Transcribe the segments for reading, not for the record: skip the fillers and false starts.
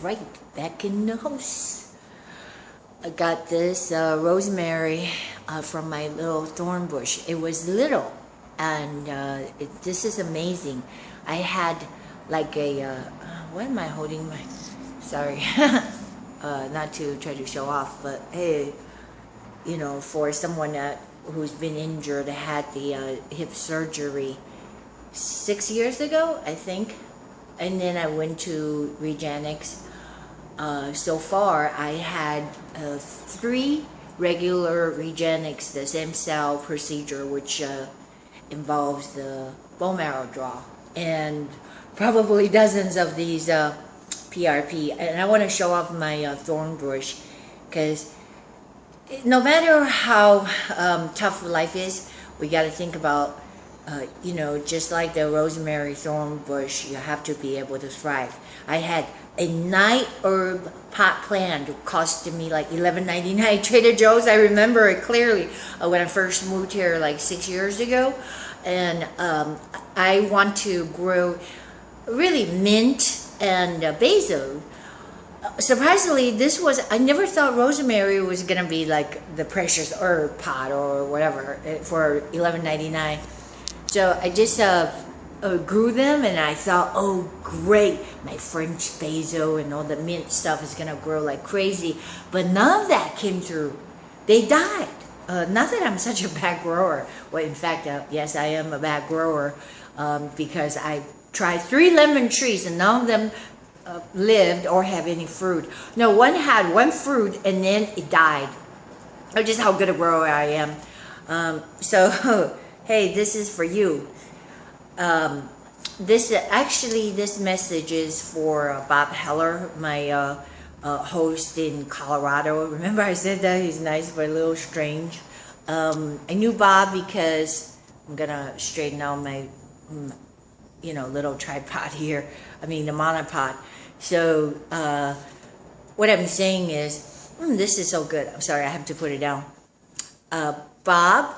right, back in the house. I got this rosemary from my little thorn bush. It was little, and this is amazing. I had like a, what am I holding my, sorry, not to try to show off, but hey, you know, for someone who's been injured, had the hip surgery 6 years ago, I think. And then I went to Regenexx. So far, I had 3 regular Regenexx, the stem cell procedure, which involves the bone marrow draw, and probably dozens of these PRP. And I want to show off my thorn bush, because no matter how tough life is, we got to think about you know, just like the rosemary thorn bush, you have to be able to thrive. I had a night herb pot plant. It costed me like $11.99 Trader Joe's. I remember it clearly when I first moved here like 6 years ago. And I want to grow really mint and basil. Surprisingly, I never thought rosemary was gonna be like the precious herb pot or whatever for $11.99. So I just grew them, and I thought, oh great, my French basil and all the mint stuff is gonna grow like crazy. But none of that came through. They died. Not that I'm such a bad grower. Well, in fact, yes, I am a bad grower, because I tried 3 lemon trees and none of them lived or have any fruit. No, one had 1 fruit and then it died. That's just how good a grower I am. So hey, this is for you. This message is for Bob Heller, my host in Colorado. Remember I said that he's nice but a little strange. I knew Bob because I'm gonna straighten out my, you know, little tripod here. I mean the monopod. So what I'm saying is, this is so good. I'm sorry, I have to put it down. Bob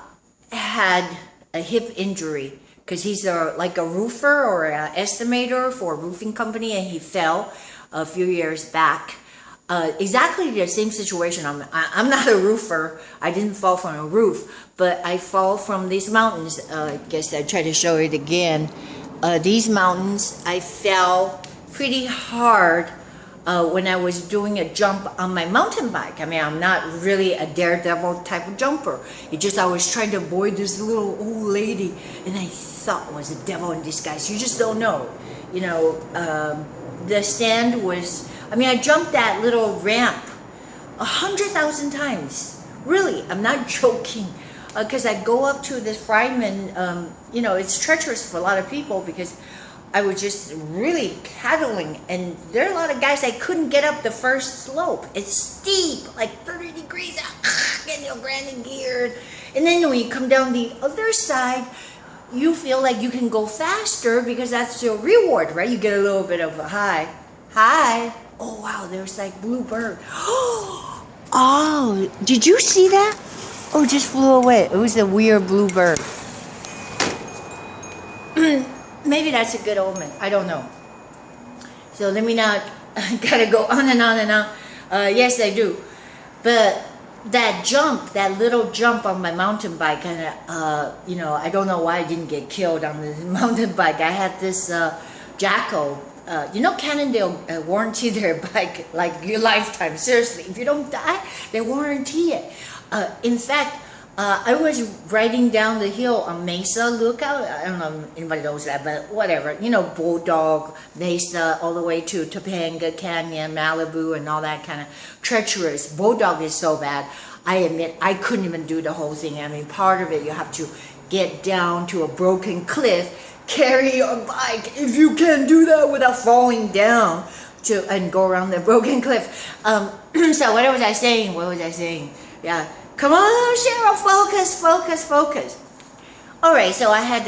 had a hip injury because he's like a roofer or an estimator for a roofing company, and he fell a few years back. Exactly the same situation. I'm not a roofer. I didn't fall from a roof, but I fall from these mountains. I guess I try to show it again. These mountains, I fell pretty hard when I was doing a jump on my mountain bike. I mean, I'm not really a daredevil type of jumper. It just, I was trying to avoid this little old lady, and I thought it was a devil in disguise. You just don't know. You know, the stand was, I mean, I jumped that little ramp 100,000 times. Really, I'm not joking. Because I go up to this Friedman, you know, it's treacherous for a lot of people because I was just really paddling, and there are a lot of guys, I couldn't get up the first slope. It's steep, like 30 degrees out, getting your grinding gear. And then when you come down the other side, you feel like you can go faster because that's your reward, right? You get a little bit of a high. Hi. Oh, wow, there's like blue bird. Oh, did you see that? Oh, it just flew away. It was a weird blue bird. Maybe that's a good omen. I don't know. So let me not, gotta go on and on and on. Yes, I do. But that jump, that little jump on my mountain bike, kind of, you know, I don't know why I didn't get killed on the mountain bike. I had this Jacko. You know, Cannondale warranty their bike like your lifetime. Seriously, if you don't die, they warranty it. In fact, I was riding down the hill on Mesa Lookout. I don't know if anybody knows that, but whatever. You know, Bulldog, Mesa, all the way to Topanga Canyon, Malibu, and all that kind of treacherous. Bulldog is so bad. I admit, I couldn't even do the whole thing. I mean, part of it, you have to get down to a broken cliff, carry your bike, if you can do that without falling down, and go around the broken cliff. So what was I saying? Yeah. Come on, Cheryl, focus. All right, so I had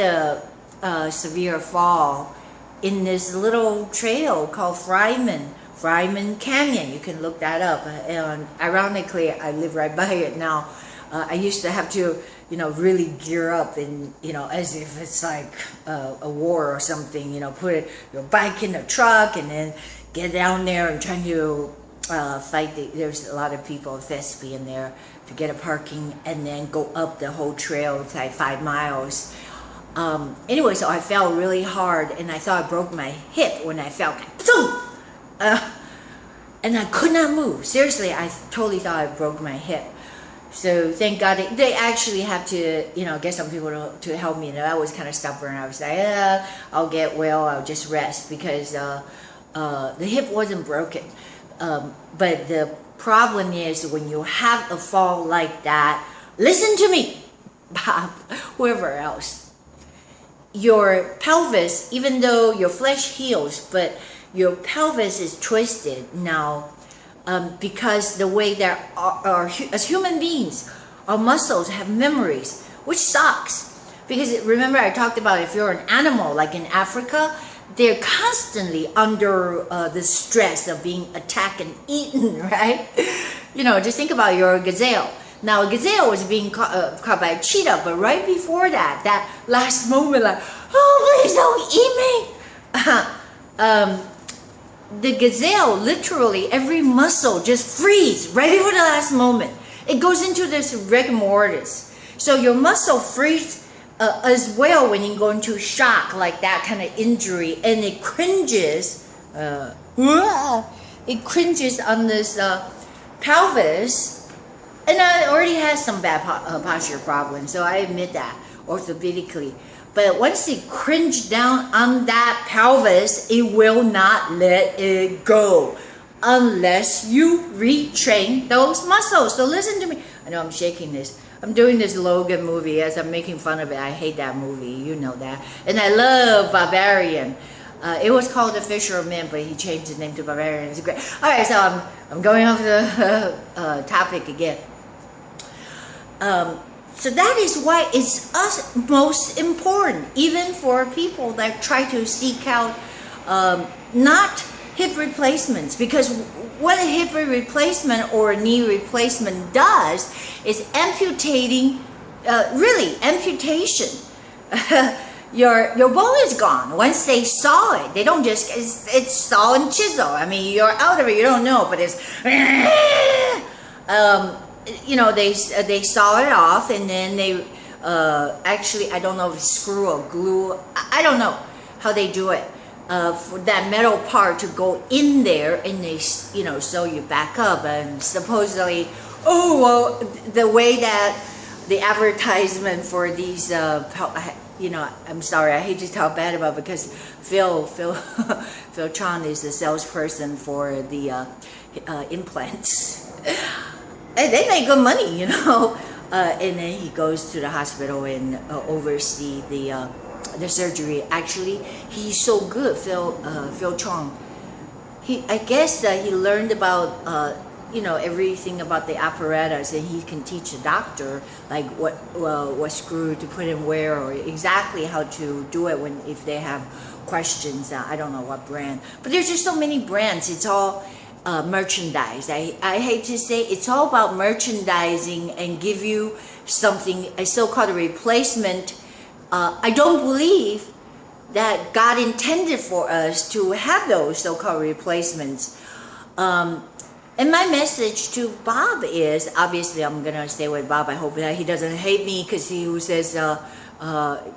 a severe fall in this little trail called Friedman Canyon. You can look that up. And ironically, I live right by it now. I used to have to, you know, really gear up and, you know, as if it's like a war or something, you know, put your bike in the truck and then get down there and trying to fight. There's a lot of people, thespian there, to get a parking and then go up the whole trail. It's like 5 miles. Anyway, so I fell really hard, and I thought I broke my hip when I fell. And I could not move. Seriously, I totally thought I broke my hip. So thank God they actually have to, get some people to help me. And I was kind of stubborn. I was like, I'll get well. I'll just rest, because the hip wasn't broken. But the problem is when you have a fall like that, listen to me, Bob, whoever else. Your pelvis, even though your flesh heals, but your pelvis is twisted now, because the way that as human beings, our muscles have memories, which sucks. Because remember, I talked about if you're an animal, like in Africa, they're constantly under the stress of being attacked and eaten, right? Just think about your gazelle. Now, a gazelle was being caught by a cheetah, but right before that last moment, like, oh, please don't eat me. The gazelle, literally, every muscle just freeze right before the last moment. It goes into this rigor mortis. So your muscle freeze as well when you go into shock, like that kind of injury, and it cringes. It cringes on this pelvis, and I already had some bad posture problems, so I admit that orthopedically. But once it cringes down on that pelvis, it will not let it go unless you retrain those muscles. So listen to me. I know I'm shaking this. I'm doing this Logan movie as I'm making fun of it. I hate that movie, you know that. And I love Barbarian. It was called The Fisher of Men, but he changed his name to Barbarian. It's great. All right, so I'm going off the topic again. So that is why it's us most important, even for people that try to seek out not hip replacements, because what a hip replacement or a knee replacement does is amputating, really amputation. Your bone is gone. Once they saw it, they don't just, it's saw and chisel. I mean, you're out of it, you don't know, but it's, they saw it off, and then they, actually, I don't know if it's screw or glue, I don't know how they do it. For that metal part to go in there, and they, sew you back up, and supposedly, the way that the advertisement for these, I'm sorry, I hate to talk bad about it, because Phil Chan is the salesperson for the implants. And they make good money, and then he goes to the hospital and oversee the surgery. Actually, he's so good, Phil Chong. I guess he learned about everything about the apparatus, and he can teach the doctor like what screw to put in where, or exactly how to do it if they have questions. I don't know what brand, but there's just so many brands. It's all merchandise. I hate to say it's all about merchandising and give you something, a so-called replacement. I don't believe that God intended for us to have those so-called replacements. And my message to Bob is, obviously I'm going to stay with Bob. I hope that he doesn't hate me, because he says, that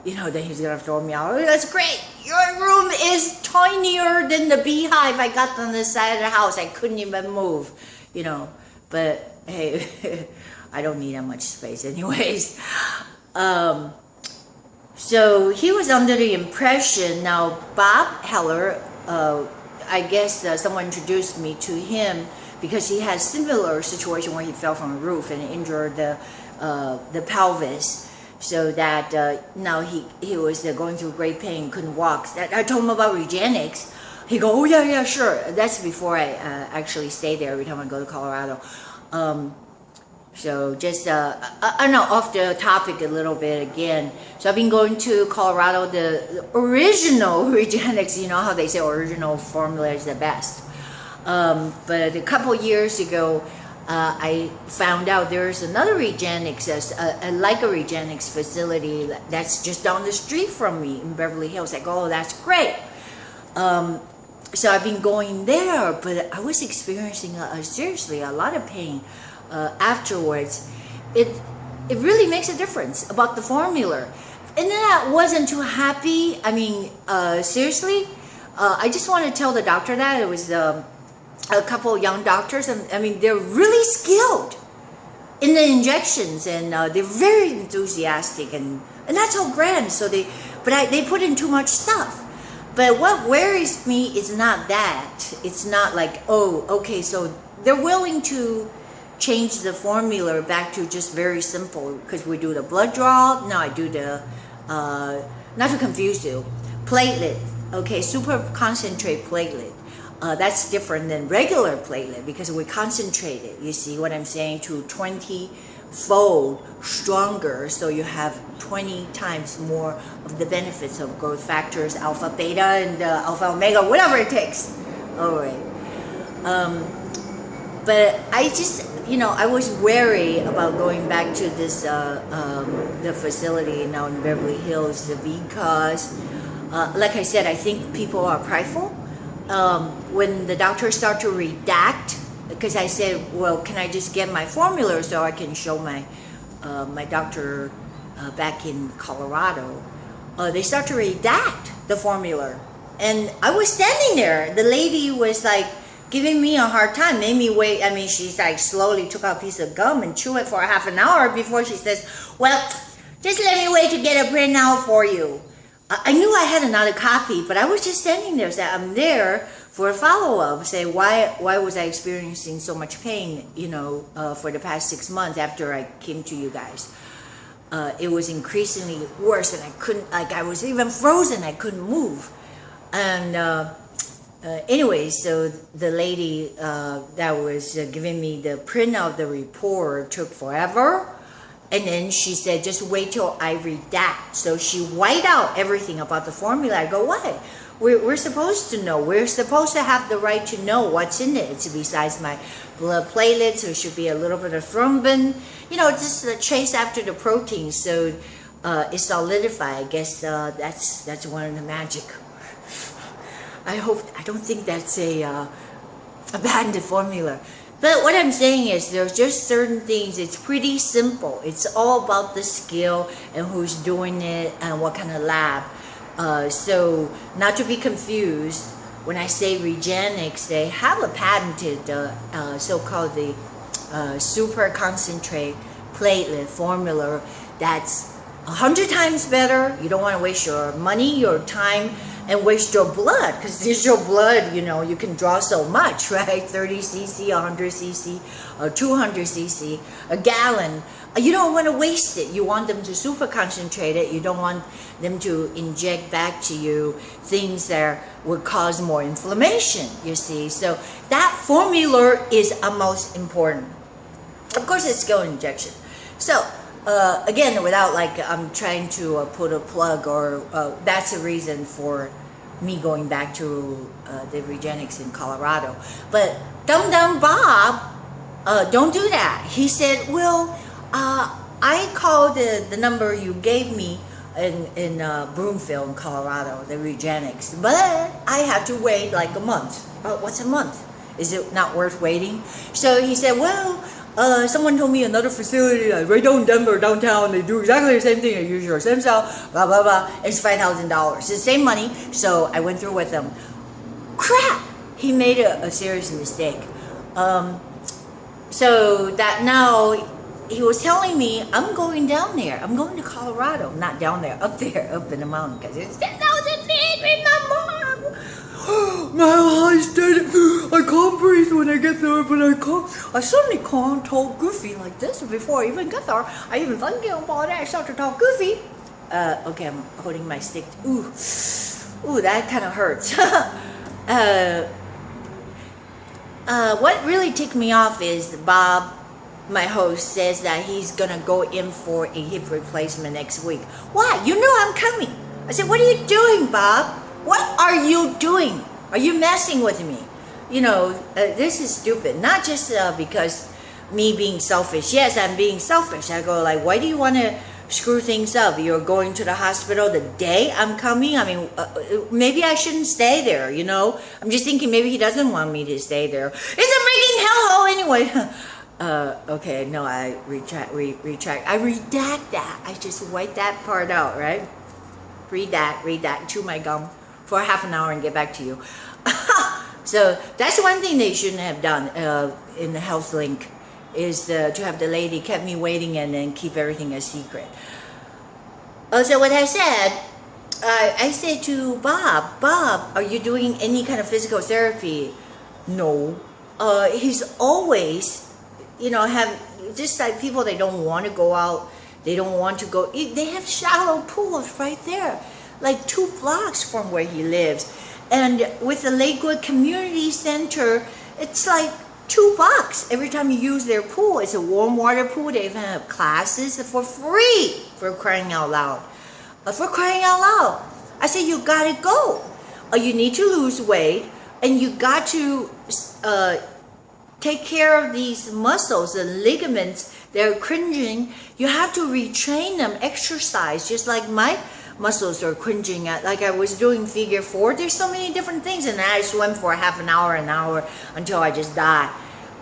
he's going to throw me out. That's great. Your room is tinier than the beehive I got on the side of the house. I couldn't even move, But, hey, I don't need that much space anyways. So he was under the impression, now Bob Heller, I guess someone introduced me to him, because he had a similar situation where he fell from a roof and injured the pelvis. So that now he was going through great pain, couldn't walk. I told him about Regenexx. He go, oh yeah, sure. That's before I actually stay there every time I go to Colorado. So just, I know, off the topic a little bit again. So I've been going to Colorado, the original Regenexx, you know how they say original formula is the best. But a couple years ago, I found out there's another Regenexx, like a Regenexx facility that's just down the street from me in Beverly Hills. I go, oh, that's great. so I've been going there, but I was experiencing seriously a lot of pain afterwards. It really makes a difference about the formula. And then I wasn't too happy. I mean, seriously, I just want to tell the doctor that it was a couple of young doctors, and I mean, they're really skilled in the injections, and they're very enthusiastic, and that's all grand. So they put in too much stuff. But what worries me is not that. It's not like, oh, okay, so they're willing to change the formula back to just very simple, because we do the blood draw. Now I do the, not to confuse you, platelet. Okay, super concentrate platelet. That's different than regular platelet because we concentrate it. You see what I'm saying? To 20-fold stronger, so you have 20 times more of the benefits of growth factors, alpha, beta, and alpha, omega, whatever it takes. All right. But I just, I was wary about going back to this, the facility now in Beverly Hills because, like I said, I think people are prideful. When the doctors start to redact, because I said, well, can I just get my formula so I can show my my doctor back in Colorado? They start to redact the formula, and I was standing there. The lady was like giving me a hard time, made me wait. I mean, she's like slowly took out a piece of gum and chew it for half an hour before she says, well, just let me wait to get a printout for you. I knew I had another copy, but I was just standing there. So I'm there for a follow-up. Say, why was I experiencing so much pain, for the past 6 months after I came to you guys? It was increasingly worse, and I couldn't, I was even frozen. I couldn't move. And anyway, so the lady that was giving me the print of the report took forever. And then she said, just wait till I redact. So she white out everything about the formula. I go, why? We're supposed to know. We're supposed to have the right to know what's in it. It's besides my blood platelets, so it should be a little bit of thrombin. Just the chase after the protein. So it's solidified. I guess that's one of the magic. I don't think that's a patented formula. But what I'm saying is there's just certain things, it's pretty simple. It's all about the skill and who's doing it and what kind of lab. So not to be confused, when I say Regenexx, they have a patented so-called the super concentrate platelet formula that's 100 times better. You don't want to waste your money, your time, and waste your blood, because there's your blood, you can draw so much, right? 30 cc, 100 cc, 200 cc, a gallon. You don't want to waste it. You want them to super concentrate it. You don't want them to inject back to you things that would cause more inflammation, you see. So that formula is most important. Of course, it's skill injection. So again, without I'm trying to put a plug, or that's a reason for me going back to the Regenexx in Colorado. But Dum Bob, don't do that. He said, well, I called the number you gave me in Broomfield in Colorado, the Regenexx, but I had to wait like a month. What's a month? Is it not worth waiting? So he said, well, someone told me another facility right down in Denver, downtown, they do exactly the same thing. They use your stem cell, blah, blah, blah. It's $5,000. It's the same money. So I went through with them. Crap! He made a serious mistake. So that now he was telling me, I'm going down there. I'm going to Colorado. Not down there, up in the mountain, because it's 10,000 feet, remember? My eyes dead. I can't breathe when I get there, but I suddenly can't talk goofy like this before I even get there. I even thinking about it. I start to talk goofy. Okay, I'm holding my stick. Ooh, that kind of hurts. What really ticked me off is Bob, my host, says that he's gonna go in for a hip replacement next week. Why? You know I'm coming. I said, what are you doing, Bob? What are you doing? Are you messing with me? This is stupid. Not just because me being selfish. Yes, I'm being selfish. I go why do you want to screw things up. You're going to the hospital the day I'm coming. I mean, maybe I shouldn't stay there, you know? I'm just thinking maybe he doesn't want me to stay there. It's a freaking hellhole anyway. Okay, no, I retract. I redact that. I just wipe that part out, right? Redact, chew my gum for half an hour and get back to you. So that's one thing they shouldn't have done in the health link, is to have the lady kept me waiting and then keep everything a secret. So what I said, I said to Bob, are you doing any kind of physical therapy? No. He's always, you know, have just like people, they don't want to go out, they don't want to go, they have shallow pools right there, like 2 blocks from where he lives. And with the Lakewood Community Center, it's like $2 every time you use their pool. It's a warm water pool. They even have classes for free, for crying out loud. For crying out loud. I said, you gotta go. You need to lose weight, and you got to take care of these muscles, the ligaments. They're cringing. You have to retrain them, exercise, just like my muscles are cringing at, like I was doing figure 4. There's so many different things, and I swim for half an hour until I just die.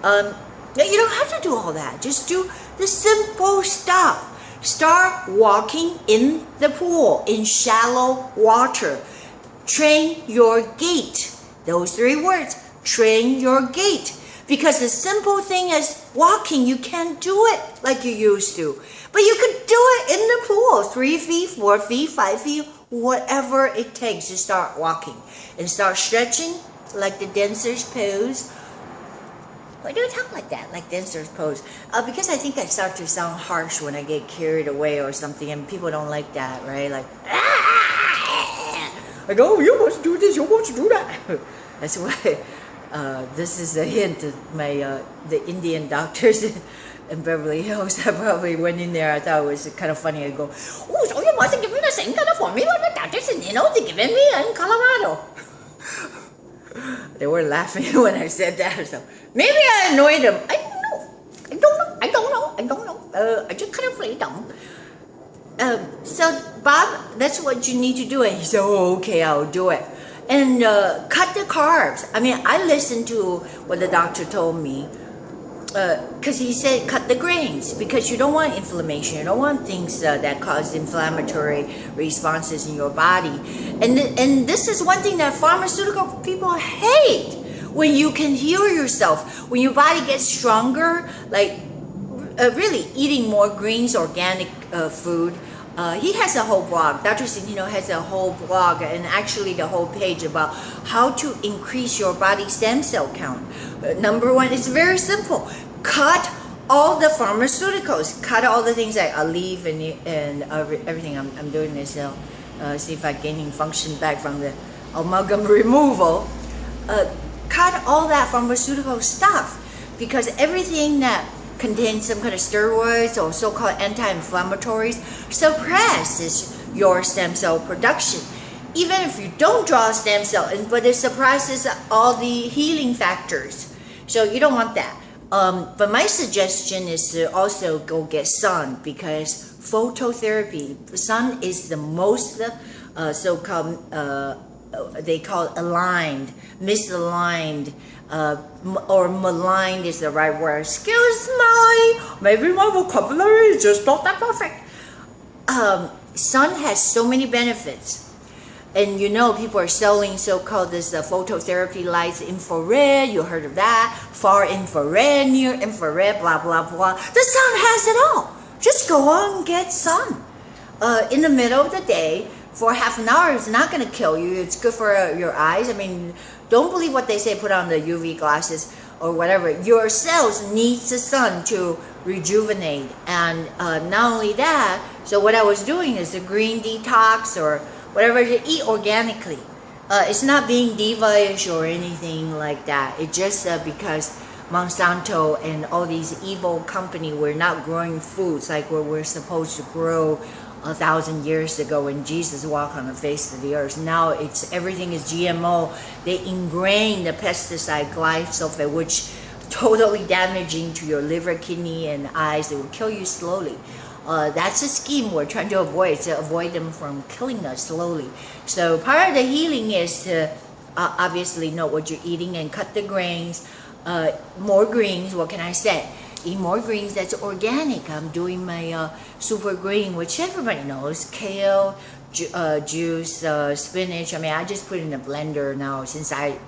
You don't have to do all that. Just do the simple stuff. Start walking in the pool, in shallow water. Train your gait. Those 3 words. Train your gait. Because the simple thing is walking, you can't do it like you used to. But you could do it in the pool, 3 feet, 4 feet, 5 feet, whatever it takes to start walking. And start stretching like the dancer's pose. Why do I talk like that, like dancer's pose? Because I think I start to sound harsh when I get carried away or something, and people don't like that, right? Like, I go, oh, you must do this, you must do that. That's why this is a hint of my the Indian doctors in Beverly Hills. I probably went in there. I thought it was kind of funny. I go, oh, so you must give me the same kind of formula the doctors in, they given me in Colorado. They were laughing when I said that. So maybe I annoyed them. I don't know. I just kind of played dumb. So Bob, that's what you need to do. And he said, oh, okay, I'll do it. And cut the carbs. I mean, I listened to what the doctor told me, because he said cut the grains, because you don't want inflammation. You don't want things that cause inflammatory responses in your body. And this is one thing that pharmaceutical people hate. When you can heal yourself, when your body gets stronger, like really eating more greens, organic food. He has a whole blog. Dr. Centeno has a whole blog, and actually the whole page about how to increase your body stem cell count. Number 1, it's very simple. Cut all the pharmaceuticals. Cut all the things like Aleve and everything. I'm doing this now. See if I'm gaining function back from the amalgam removal. Cut all that pharmaceutical stuff, because everything that contains some kind of steroids or so-called anti-inflammatories suppresses your stem cell production. Even if you don't draw a stem cell, but it suppresses all the healing factors. So you don't want that. But my suggestion is to also go get sun, because phototherapy, sun is the most so-called, they call it aligned, misaligned, or maligned is the right word. Excuse me, maybe my vocabulary is just not that perfect. Sun has so many benefits. And people are selling so-called this phototherapy lights, infrared, you heard of that, far infrared, near infrared, blah, blah, blah. The sun has it all. Just go on and get sun. In the middle of the day, for half an hour, it's not going to kill you. It's good for your eyes. I mean, don't believe what they say, put on the UV glasses or whatever. Your cells need the sun to rejuvenate. And not only that, so what I was doing is the green detox or whatever, to eat organically. It's not being diva-ish or anything like that. It's just because Monsanto and all these evil companies were not growing foods like what we're supposed to grow 1,000 years ago when Jesus walked on the face of the earth. Now everything is GMO. They ingrain the pesticide glyphosate, which totally damaging to your liver, kidney, and eyes. It will kill you slowly. That's a scheme we're trying to avoid them from killing us slowly. So part of the healing is to obviously know what you're eating and cut the grains. More greens, what can I say? Eat more greens that's organic. I'm doing my super green, which everybody knows. Kale, juice, spinach. I mean, I just put it in a blender now since I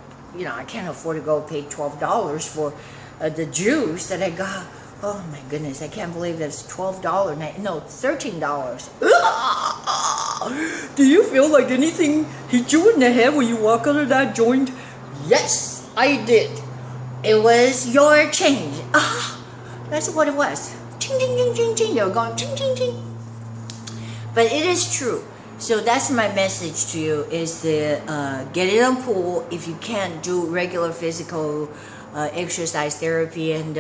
can't afford to go pay $12 for the juice that I got. Oh my goodness, I can't believe that's $12. No, $13. Do you feel like anything hit you in the head when you walk out of that joint? Yes, I did. It was your change. That's what it was. Ching, ching, ching, ching, ching. They were going ching, ching, ching. But it is true. So that's my message to you is to get in a pool if you can't do regular physical exercise therapy, and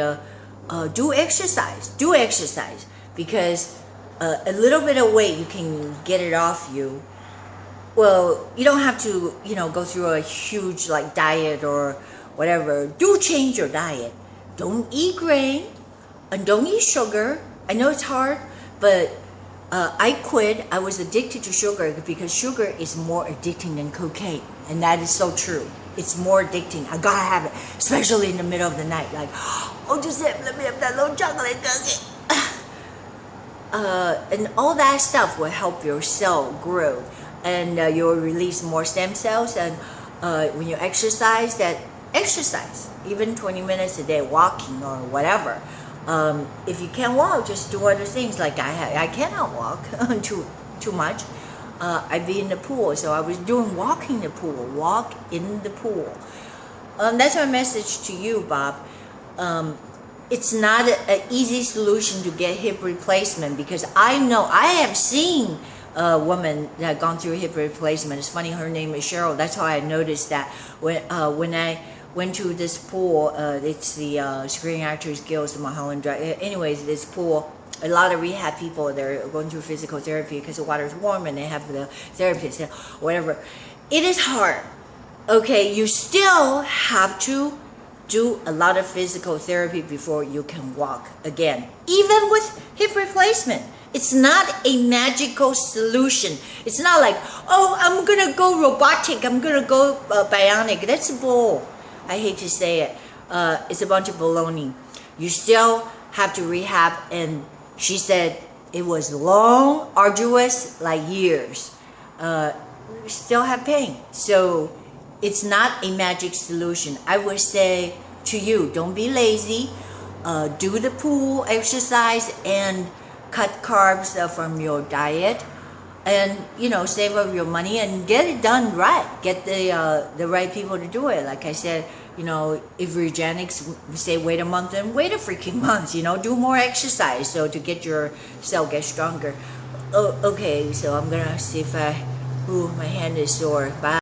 do exercise. Do exercise because a little bit of weight you can get it off you. Well, you don't have to go through a huge diet or whatever. Do change your diet. Don't eat grain and don't eat sugar. I know it's hard, but I quit. I was addicted to sugar because sugar is more addicting than cocaine, and that is so true. It's more addicting. I gotta have it, especially in the middle of the night. Like, oh, Giuseppe, let me have that little chocolate nugget. And all that stuff will help your cell grow, and you'll release more stem cells. And when you exercise, even 20 minutes a day, walking or whatever. If you can't walk, just do other things. Like I cannot walk too much. I'd be in the pool, so I was doing walk in the pool. That's my message to you, Bob. It's not an easy solution to get hip replacement, because I have seen a woman that gone through hip replacement. It's funny, her name is Cheryl. That's how I noticed that when I went to this pool. It's the Screen Actors Guild, the Mulholland Drive. Anyways, this pool, a lot of rehab people, they're going through physical therapy because the water's warm and they have the therapist, whatever. It is hard. Okay, you still have to do a lot of physical therapy before you can walk again, even with hip replacement. It's not a magical solution. It's not like, oh, I'm gonna go robotic, I'm gonna go bionic. That's bull. I hate to say it. It's a bunch of baloney. You still have to rehab, and she said it was long, arduous, like years. Still have pain. So it's not a magic solution. I would say to you, don't be lazy. Do the pool exercise and cut carbs from your diet, and save up your money and get it done right. Get the right people to do it. Like I said, if Regenexx say wait a month, then wait a freaking month. Do more exercise so to get your cell get stronger. Okay, so I'm gonna see if my hand is sore. Bye.